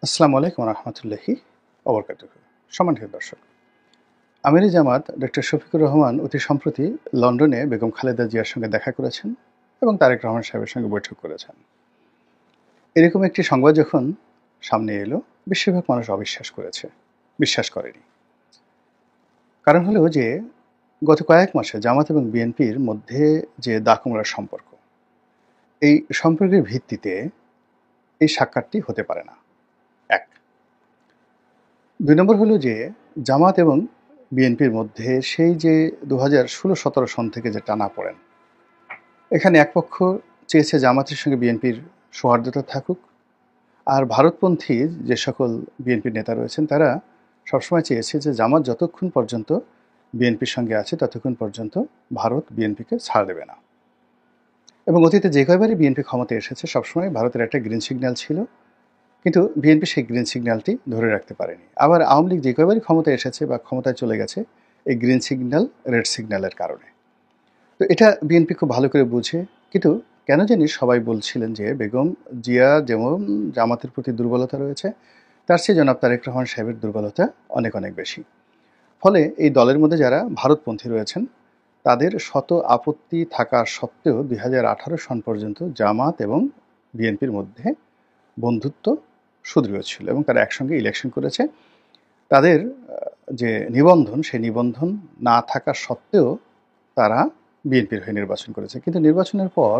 আসসালামু আলাইকুম রহমতুল্লাহি ওবরকাতুহু। সম্মানিত দর্শক, আমিরে জামাত ডক্টর শফিকুর রহমান অতি সম্প্রতি লন্ডনে বেগম খালেদা জিয়ার সঙ্গে দেখা করেছেন এবং তারেক রহমান সাহেবের সঙ্গে বৈঠক করেছেন। এরকম একটি সংবাদ যখন সামনে এলো, বেশিরভাগ মানুষ অবিশ্বাস করেছে, বিশ্বাস করেনি। কারণ হলো যে গত কয়েক মাসে জামাত এবং বিএনপির মধ্যে যে দাকুমড়ার সম্পর্ক, এই সম্পর্কের ভিত্তিতে এই সাক্ষাৎটি হতে পারে না। এক, দুই নম্বর হলো যে জামাত এবং বিএনপির মধ্যে সেই যে 2016-17 সন থেকে যে টানাপোড়েন, এখানে এক পক্ষ চেয়েছে জামাতের সঙ্গে বিএনপির সৌহার্দ্যতা থাকুক, আর ভারতপন্থী যে সকল বিএনপির নেতা রয়েছেন তারা সবসময় চেয়েছে যে জামাত যতক্ষণ পর্যন্ত বিএনপির সঙ্গে আছে ততক্ষণ পর্যন্ত ভারত বিএনপিকে ছাড় দেবে না। এবং অতীতে যে কয়বারই বিএনপি ক্ষমতায় এসেছে সবসময় ভারতের একটা গ্রিন সিগন্যাল ছিল, কিন্তু বিএনপি সেই গ্রিন সিগন্যালটি ধরে রাখতে পারেনি। আবার আওয়ামী লীগ যে কয়বারই ক্ষমতায় এসেছে বা ক্ষমতায় চলে গেছে এই গ্রিন সিগন্যাল রেড সিগন্যালের কারণে। তো এটা বিএনপি খুব ভালো করে বুঝে, কিন্তু কেন জানি সবাই বলছিলেন যে বেগম জিয়া যেমন জামাতের প্রতি দুর্বলতা রয়েছে, তার চেয়ে জনাব তারেক রহমান সাহেবের দুর্বলতা অনেক অনেক বেশি। ফলে এই দলের মধ্যে যারা ভারতপন্থী রয়েছেন তাদের শত আপত্তি থাকা সত্ত্বেও 2018 সন পর্যন্ত জামাত এবং বিএনপির মধ্যে বন্ধুত্ব সুদৃঢ় ছিল এবং তারা একসঙ্গে ইলেকশন করেছে। তাদের যে নিবন্ধন, সেই নিবন্ধন না থাকা সত্ত্বেও তারা বিএনপির হয়ে নির্বাচন করেছে। কিন্তু নির্বাচনের পর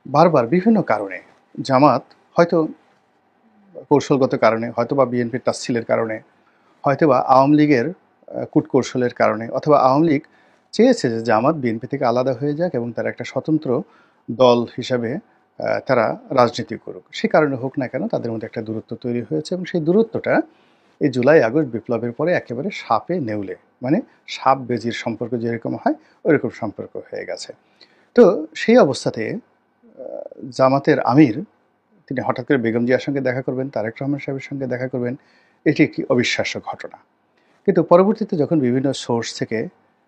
বারবার বিভিন্ন কারণে জামাত, হয়তো কৌশলগত কারণে, হয়তোবা বিএনপির তাচ্ছিলের কারণে, হয়তোবা আওয়ামী লীগের কূটকৌশলের কারণে, অথবা আওয়ামী লীগ চেয়েছে যে জামাত বিএনপি থেকে আলাদা হয়ে যাক এবং তারা একটা স্বতন্ত্র দল হিসাবে তারা রাজনীতি করুক। সে কারণে হোক না কেন তাদের মধ্যে একটা দূরত্ব তৈরি হয়েছে এবং সেই দূরত্বটা এই জুলাই আগস্ট বিপ্লবের পরে একেবারে সাপে নেউলে, মানে সাপ বেজির সম্পর্ক যেরকম হয় ওইরকম সম্পর্ক হয়ে গেছে। তো সেই অবস্থাতে জামাতের আমির তিনি হঠাৎ করে বেগম জিয়ার সঙ্গে দেখা করবেন, তারেক রহমান সাহেবের সঙ্গে দেখা করবেন, এটি একটি অবিশ্বাস্য ঘটনা। কিন্তু পরবর্তীতে যখন বিভিন্ন সোর্স থেকে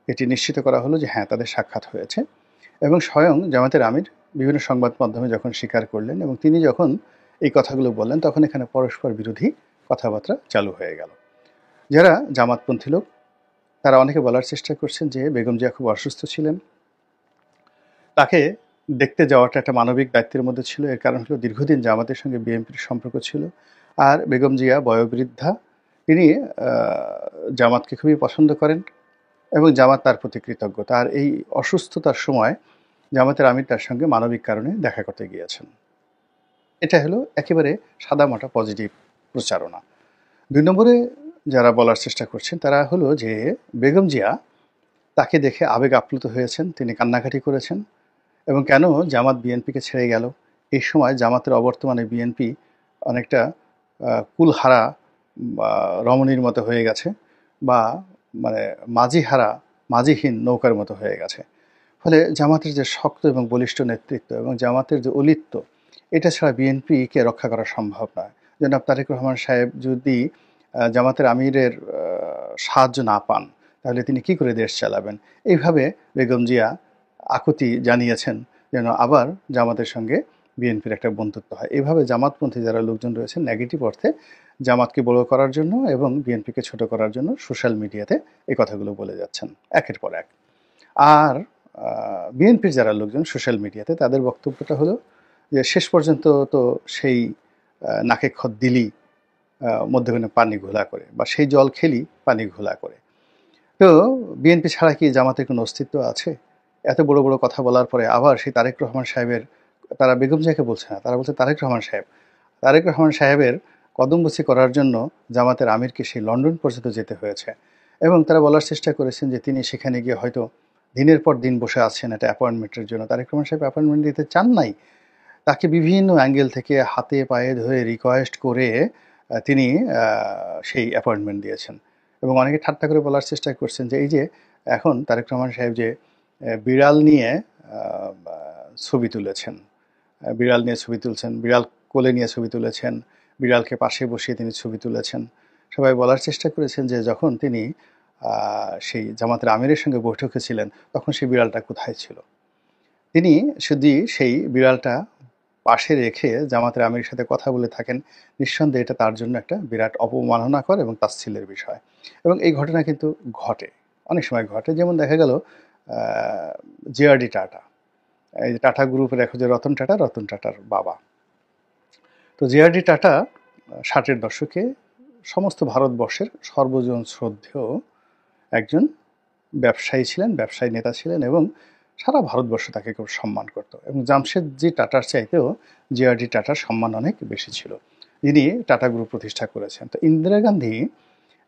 এটি নিশ্চিত করা হলো যে হ্যাঁ তাদের সাক্ষাৎ হয়েছে এবং স্বয়ং জামাতের আমির বিভিন্ন সংবাদ মাধ্যমে যখন স্বীকার করলেন এবং তিনি যখন এই কথাগুলো বললেন, তখন এখানে পরস্পর বিরোধী কথাবার্তা চালু হয়ে গেল। যারা জামাতপন্থী লোক তারা অনেকে বলার চেষ্টা করছেন যে বেগম জিয়া খুব অসুস্থ ছিলেন, তাকে দেখতে যাওয়াটা একটা মানবিক দায়িত্বের মধ্যে ছিল। এর কারণ হলো দীর্ঘদিন জামাতের সঙ্গে বিএনপির সম্পর্ক ছিল, আর বেগম জিয়া বয়োবৃদ্ধা, তিনি জামাতকে খুবই পছন্দ করেন এবং জামাত তার প্রতি কৃতজ্ঞ। তার এই অসুস্থতার সময় জামাতের আমির তার সঙ্গে মানবিক কারণে দেখা করতে গিয়েছেন। এটা হলো একেবারে সাদামাটা পজিটিভ প্রচারণা। 2 নম্বরে যারা বলার চেষ্টা করছেন তারা হলো যে বেগম জিয়া তাকে দেখে আবেগ আপ্লুত হয়েছেন, তিনি কান্নাকাটি করেছেন এবং কেন জামাত বিএনপিকে ছেড়ে গেল। এই সময় জামাতের অবর্তমানে বিএনপি অনেকটা কুলহারা রমণীর মতো হয়ে গেছে, বা মানে মাঝিহারা মাঝিহীন নৌকার মতো হয়ে গেছে। ফলে জামাতের যে শক্ত এবং বলিষ্ঠ নেতৃত্ব এবং জামাতের যে অলিত্ব, এটা ছাড়া বিএনপিকে রক্ষা করা সম্ভব নয়। জনাব তারেক রহমান সাহেব যদি জামাতের আমিরের সাহায্য না পান তাহলে তিনি কি করে দেশ চালাবেন। এইভাবে বেগম জিয়া আকুতি জানিয়েছেন যেন আবার জামাতের সঙ্গে বিএনপির একটা বন্ধুত্ব হয়। এইভাবে জামাতপন্থী যারা লোকজন রয়েছেন নেগেটিভ অর্থে জামাতকে বড় করার জন্য এবং বিএনপিকে ছোট করার জন্য সোশ্যাল মিডিয়াতে এই কথাগুলো বলে যাচ্ছেন একের পর এক। আর বিএনপির যারা লোকজন সোশ্যাল মিডিয়াতে তাদের বক্তব্যটা হলো যে শেষ পর্যন্ত তো সেই নাকে খত দিলি মধ্যখানে পানি ঘোলা করে, বা সেই জল খেলি পানি ঘোলা করে। তো বিএনপি ছাড়া কি জামাতের কোনো অস্তিত্ব আছে? এত বড় বড় কথা বলার পরে আবার সেই তারেক রহমান সাহেবের, তারা বেগম জিয়াকে বলছে না, তারা বলছে তারেক রহমান সাহেব, তারেক রহমান সাহেবের কদমবুছি করার জন্য জামাতের আমিরকে সেই লন্ডন পর্যন্ত যেতে হয়েছে। এবং তারা বলার চেষ্টা করেছেন যে তিনি সেখানে গিয়ে হয়তো দিনের পর দিন বসে আছেন একটা অ্যাপয়েন্টমেন্টের জন্য। তারেক রহমান সাহেব অ্যাপয়েন্টমেন্ট দিতে চান নাই, তাকে বিভিন্ন অ্যাঙ্গেল থেকে হাতে পায়ে ধরে রিকোয়েস্ট করে তিনি সেই অ্যাপয়েন্টমেন্ট দিয়েছেন। এবং অনেকে ঠাট্টা করে বলার চেষ্টা করছেন যে এই যে এখন তারেক রহমান সাহেব যে বিড়াল নিয়ে ছবি তুলেছেন, বিড়াল নিয়ে ছবি তুলছেন, বিড়াল কোলে নিয়ে ছবি তুলেছেন, বিড়ালকে পাশে বসিয়ে তিনি ছবি তুলেছেন। সবাই বলার চেষ্টা করেছেন যে যখন তিনি সেই জামাতের আমিরের সঙ্গে বৈঠকে ছিলেন তখন সেই বিড়ালটা কোথায় ছিল। তিনি শুধু সেই বিড়ালটা পাশে রেখে জামাতের আমিরের সাথে কথা বলে থাকেন, নিঃসন্দেহে এটা তার জন্য একটা বিরাট অবমাননাকর এবং তাচ্ছিল্যের বিষয়। এবং এই ঘটনা কিন্তু ঘটে, অনেক সময় ঘটে। যেমন দেখা গেল জেআরডি টাটা, এই যে টাটা গ্রুপের এখন যে রতন টাটা, রতন টাটার বাবা। তো জেআরডি টাটা 60-এর দশকে সমস্ত ভারতবর্ষের সর্বজন শ্রদ্ধেয় একজন ব্যবসায়ী ছিলেন, ব্যবসায়ী নেতা ছিলেন, এবং সারা ভারতবর্ষ তাকে খুব সম্মান করত। এবং জামশেদজি টাটার চাইতেও জেআরডি টাটার সম্মান অনেক বেশি ছিল, যিনি টাটা গ্রুপ প্রতিষ্ঠা করেছেন। তো ইন্দিরা গান্ধী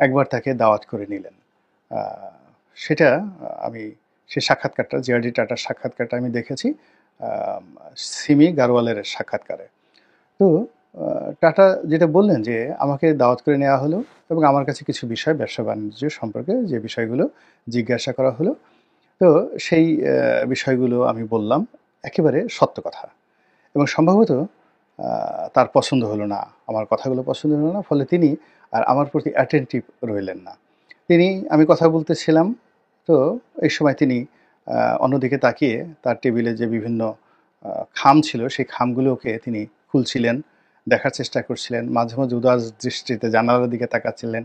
একবার তাকে দাওয়াত করে নিলেন। সেটা আমি সেই সাক্ষাৎকারটা, জেআরডি টাটার সাক্ষাৎকারটা আমি দেখেছি সিমি গারওয়ালের সাক্ষাৎকারে। তো টাটা যেটা বললেন যে আমাকে দাওয়াত করে নেওয়া হলো এবং আমার কাছে কিছু বিষয় ব্যবসা বাণিজ্য সম্পর্কে যে বিষয়গুলো জিজ্ঞাসা করা হলো। তো সেই বিষয়গুলো আমি বললাম, একেবারে সত্য কথা। এবং সম্ভবত তার পছন্দ হলো না, আমার কথাগুলো পছন্দ হলো না, ফলে তিনি আর আমার প্রতি অ্যাটেন্টিভ রইলেন না। আমি কথা বলতেছিলাম, তো এই সময় তিনি অন্যদিকে তাকিয়ে তার টেবিলে যে বিভিন্ন খাম ছিল সেই খামগুলোকে তিনি খুলছিলেন, দেখার চেষ্টা করছিলেন, মাঝে মাঝে উদাস দৃষ্টিতে জানালার দিকে তাকাচ্ছিলেন,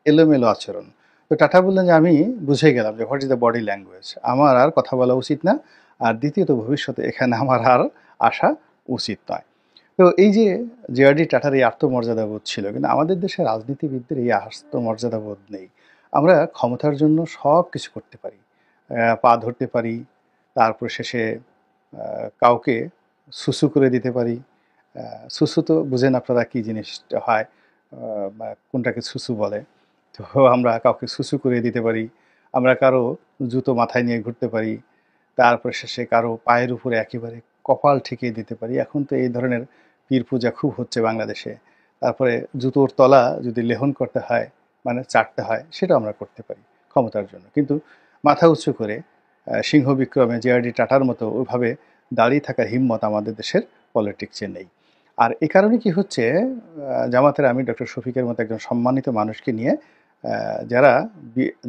এলোমেলো আচরণ। তো টাটা বললেন যে আমি বুঝে গেলাম যে what is the body language, আমার আর কথা বলা উচিত না, আর দ্বিতীয়ত ভবিষ্যতে এখানে আমার আর আসা উচিত নয়। তো এই যে জেআরডি টাটার এই আত্মমর্যাদাবোধ ছিল, কিন্তু আমাদের দেশের রাজনীতিবিদদের এই আত্মমর্যাদাবোধ নেই। আমরা ক্ষমতার জন্য সব কিছু করতে পারি, পা ধরতে পারি, তারপর শেষে কাউকে সুসু করে দিতে পারি। সুসু তো বুঝেন আপনারা কী জিনিসটা হয়, কোনটাকে সুসু বলে। তো আমরা কাউকে সুসু করে দিতে পারি, আমরা কারো জুতো মাথায় নিয়ে ঘুরতে পারি, তারপর শেষে কারো পায়ের উপরে একেবারে কপাল ঠেকিয়ে দিতে পারি। এখন তো এই ধরনের পীর পূজা খুব হচ্ছে বাংলাদেশে। তারপরে জুতোর তলা যদি লেহন করতে হয়, মানে চাটতে হয়, সেটা আমরা করতে পারি ক্ষমতার জন্য। কিন্তু মাথা উঁচু করে সিংহ বিক্রমে জেআরডি টাটার মতো ওইভাবে দাঁড়িয়ে থাকার হিম্মত আমাদের দেশের পলিটিক্সে নেই। আর এই কারণে কি হচ্ছে, জামাতের আমির ডক্টর শফিকের মতো একজন সম্মানিত মানুষকে নিয়ে যারা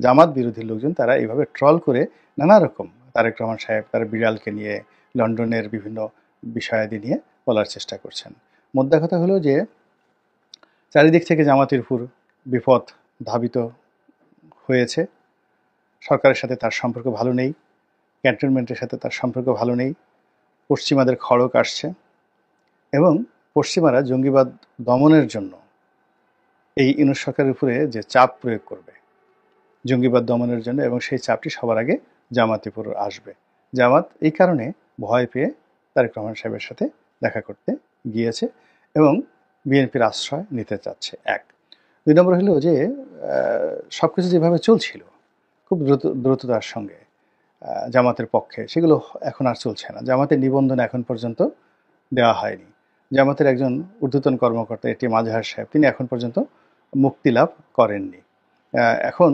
জামাত বিরোধী লোকজন, তারা এইভাবে ট্রল করে নানা রকম তারেক রহমান সাহেব তার বিড়ালকে নিয়ে, লন্ডনের বিভিন্ন বিষয়াদি নিয়ে বলার চেষ্টা করছেন। মোদ্দা কথা হলো যে চারিদিক থেকে জামাতের উপর বিপদ ধাবিত হয়েছে। সরকারের সাথে তার সম্পর্ক ভালো নেই, ক্যান্টনমেন্টের সাথে তার সম্পর্ক ভালো নেই, পশ্চিমাদের খড়ক আসছে, এবং পশ্চিমারা জঙ্গিবাদ দমনের জন্য এই ইউনূস সরকারের উপরে যে চাপ প্রয়োগ করবে জঙ্গিবাদ দমনের জন্য, এবং সেই চাপটি সবার আগে জামাতের উপর আসবে। জামাত এই কারণে ভয় পেয়ে তারেক রহমান সাহেবের সাথে দেখা করতে গিয়েছে এবং বিএনপির আশ্রয় নিতে চাচ্ছে। এক, দুই নম্বর হলো যে সব কিছু যেভাবে চলছিল খুব দ্রুততার সঙ্গে জামাতের পক্ষে, সেগুলো এখন আর চলছে না। জামাতের নিবন্ধন এখন পর্যন্ত দেওয়া হয়নি। জামাতের একজন ঊর্ধ্বতন কর্মকর্তা এটিএম আজহার সাহেব, তিনি এখন পর্যন্ত মুক্তি লাভ করেননি। এখন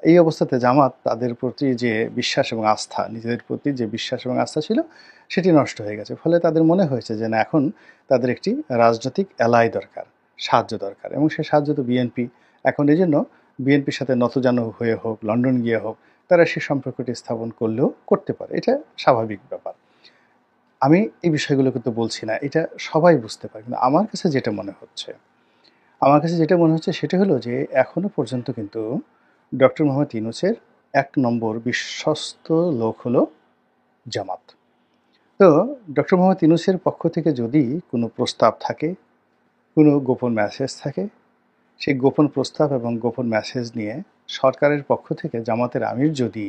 এই অবস্থাতে জামাত তাদের প্রতি যে বিশ্বাস এবং আস্থা, নিজেদের প্রতি যে বিশ্বাস এবং আস্থা ছিল, সেটি নষ্ট হয়ে গেছে। ফলে তাদের মনে হয়েছে যে না, এখন তাদের একটি রাজনৈতিক অ্যালাই দরকার, সাহায্য দরকার, এবং সেই সাহায্য তো বিএনপি। এখন এই জন্য বিএনপির সাথে নতজানু হয়ে হোক, লন্ডন গিয়ে হোক, তারা সেই সম্পর্কটি স্থাপন করলেও করতে পারে, এটা স্বাভাবিক ব্যাপার। আমি এই বিষয়গুলো কিন্তু বলছি না, এটা সবাই বুঝতে পারে। কিন্তু আমার কাছে যেটা মনে হচ্ছে সেটা হলো যে এখনো পর্যন্ত কিন্তু ডক্টর মোহাম্মদ ইউনূসের 1 নম্বর বিশ্বস্ত লোক হলো জামাত। তো ডক্টর মোহাম্মদ ইউনূসের পক্ষ থেকে যদি কোনো প্রস্তাব থাকে, কোনো গোপন মেসেজ থাকে, সেই গোপন প্রস্তাব এবং গোপন মেসেজ নিয়ে সরকারের পক্ষ থেকে জামাতের আমির যদি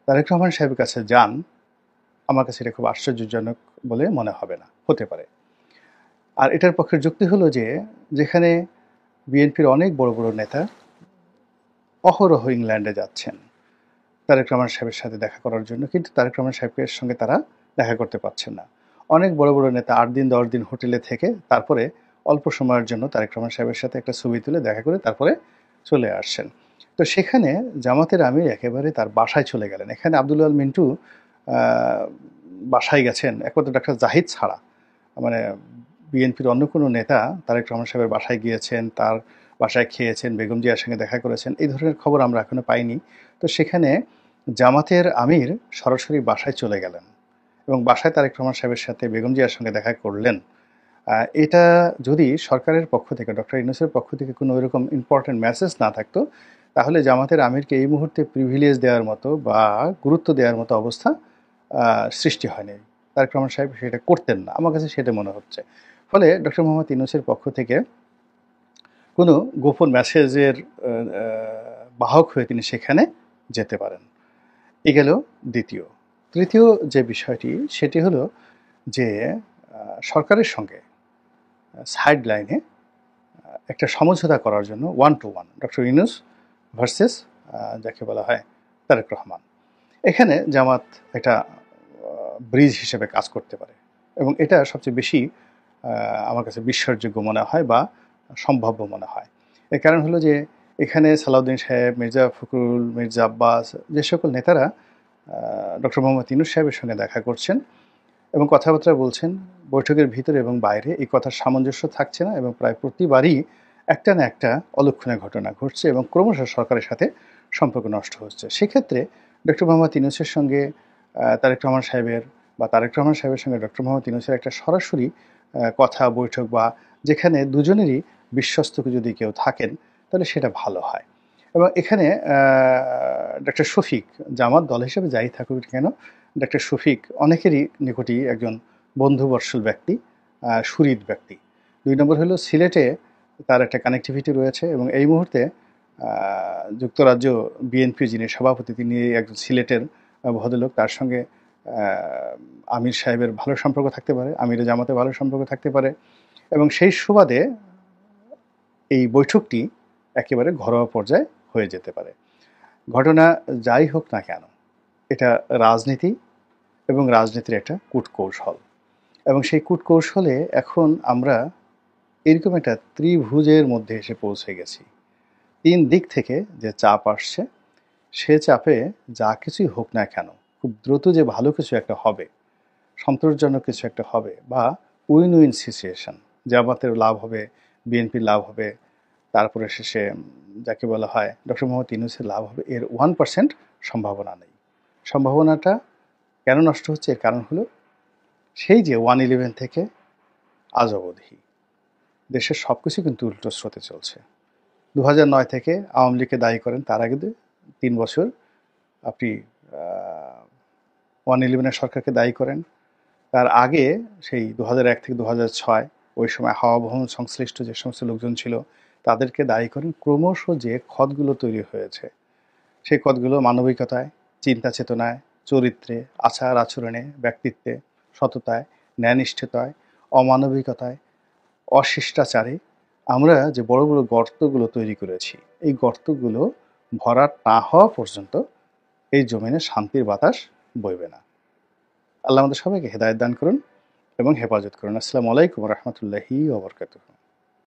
তারেক রহমান সাহেবের কাছে যান, আমার কাছে এটা খুব আশ্চর্যজনক বলে মনে হবে না, হতে পারে। আর এটার পক্ষের যুক্তি হলো যে যেখানে বিএনপির অনেক বড় বড় নেতা অহরহ ইংল্যান্ডে যাচ্ছেন তারেক রহমান সাহেবের সাথে দেখা করার জন্য, কিন্তু তারেক রহমান সাহেবের সঙ্গে তারা দেখা করতে পারছেন না। অনেক বড় বড় নেতা 8 দিন 10 দিন হোটেলে থেকে তারপরে অল্প সময়ের জন্য তারেক রহমান সাহেবের সাথে একটা ছবি তুলে দেখা করে তারপরে চলে আসছেন। তো সেখানে জামাতের আমির একেবারে তার বাসায় চলে গেলেন। এখানে আব্দুল আল মিন্টু বাসায় গেছেন একমাত্র ডাক্তার জাহিদ ছাড়া। মানে বিএনপির অন্য কোনো নেতা তারেক রহমান সাহেবের বাসায় গিয়েছেন, তার বাসায় খেয়েছেন, বেগম জিয়ার সঙ্গে দেখা করেছেন, এই ধরনের খবর আমরা এখনো পাইনি। তো সেখানে জামাতের আমির সরাসরি বাসায় চলে গেলেন এবং বাসায় তারেক রহমান সাহেবের সাথে বেগম জিয়ার সঙ্গে দেখা করলেন, এটা যদি সরকারের পক্ষ থেকে, ডক্টর ইউনূসের পক্ষ থেকে কোনো এরকম ইম্পর্টেন্ট মেসেজ না থাকতো, তাহলে জামাতের আমিরকে এই মুহূর্তে প্রিভিলেজ দেওয়ার মতো বা গুরুত্ব দেওয়ার মতো অবস্থা সৃষ্টি হয়নি। তারেক রহমান সাহেব সেটা করতেন না, আমার কাছে সেটা মনে হচ্ছে। ফলে ডক্টর মোহাম্মদ ইউনূসের পক্ষ থেকে কোনো গোপন মেসেজের বাহক হয়ে তিনি সেখানে যেতে পারেন। এ গেল দ্বিতীয়। তৃতীয় যে বিষয়টি, সেটি হলো যে সরকারের সঙ্গে সাইড লাইনে একটা সমঝোতা করার জন্য 1-to-1 ডক্টর ইউনূস ভার্সেস যাকে বলা হয় তারেক রহমান, এখানে জামাত একটা ব্রিজ হিসেবে কাজ করতে পারে এবং এটা সবচেয়ে বেশি আমার কাছে বিশ্বাসযোগ্য মনে হয় বা সম্ভাব্য মনে হয়। এর কারণ হলো যে এখানে সালাউদ্দিন সাহেব, মির্জা ফখরুল, মির্জা আব্বাস, যে সকল নেতারা ডক্টর মোহাম্মদ ইউনূস সাহেবের সঙ্গে দেখা করছেন এবং কথাবার্তা বলছেন, বৈঠকের ভিতরে এবং বাইরে এই কথার সামঞ্জস্য থাকছে না এবং প্রায় প্রতিবারই একটা না একটা অলক্ষণীয় ঘটনা ঘটছে এবং ক্রমশ সরকারের সাথে সম্পর্ক নষ্ট হচ্ছে। সেক্ষেত্রে ডক্টর মোহাম্মদ ইউনূসের সঙ্গে তারেক রহমান সাহেবের বা তারেক রহমান সাহেবের সঙ্গে ডক্টর মোহাম্মদ ইউনূসের একটা সরাসরি কথা বৈঠক বা যেখানে দুজনেরই বিশ্বস্ত যদি কেউ থাকেন তাহলে সেটা ভালো হয়। এবং এখানে ডক্টর শফিক জামাত দল হিসেবে যাই থাকুক কেন, ডক্টর শফিক অনেকেরই নিকটই একজন বন্ধুবৎসল ব্যক্তি, সুহৃদ ব্যক্তি। 2 নম্বর হলো সিলেটে তার একটা কানেক্টিভিটি রয়েছে এবং এই মুহূর্তে যুক্তরাজ্য বিএনপি যিনি সভাপতি তিনি একজন সিলেটের ভদ্রলোক, তার সঙ্গে আমির সাহেবের ভালো সম্পর্ক থাকতে পারে, আমিরের জামাতে ভালো সম্পর্ক থাকতে পারে এবং সেই সুবাদে এই বৈঠকটি একেবারে ঘরোয়া পর্যায়ে হয়ে যেতে পারে। ঘটনা যাই হোক না কেন, এটা রাজনীতি এবং রাজনীতির একটা কূটকৌশল এবং সেই কূটকৌশলে এখন আমরা এরকম একটা ত্রিভুজের মধ্যে এসে পৌঁছে গেছি। 3 দিক থেকে যে চাপ আসছে, সে চাপে যা কিছুই হোক না কেন খুব দ্রুত যে ভালো কিছু একটা হবে, সন্তোষজনক কিছু একটা হবে বা উইন উইন সিচুয়েশন, জামাতের লাভ হবে, বিএনপির লাভ হবে, তারপরে শেষে যাকে বলা হয় ডক্টর মোহাম্মদ ইউনূসের লাভ হবে, এর 1% সম্ভাবনা নেই। সম্ভাবনাটা কেন নষ্ট হচ্ছে? এর কারণ হলো সেই যে 1/11 থেকে আজ অবধি দেশের সব কিছু কিন্তু উল্টো স্রোতে চলছে। 2009 থেকে আওয়ামী লীগকে দায়ী করেন, তার আগে 3 বছর আপনি 1/11 সরকারকে দায়ী করেন, তার আগে সেই 2001 থেকে 2006 ওই সময় হাওয়া ভবন সংশ্লিষ্ট যে সমস্ত লোকজন ছিল তাদেরকে দায়ী করেন। ক্রমশ যে ক্ষতগুলো তৈরি হয়েছে সেই ক্ষতগুলো মানবিকতায়, চিন্তা চেতনায়, চরিত্রে, আচার আচরণে, ব্যক্তিত্বে, সততায়, ন্যায়নিষ্ঠতায়, অমানবিকতায়, অশিষ্টাচারে আমরা যে বড় বড় গর্তগুলো তৈরি করেছি, এই গর্তগুলো ভরাট না হওয়া পর্যন্ত এই জমিনে শান্তির বাতাস বইবে না। আল্লাহ আমাদের সবাইকে হেদায়েত দান করুন এবং হেফাজত করুন। আসসালামু আলাইকুম ওয়া রাহমাতুল্লাহি ওয়া বারাকাতুহু।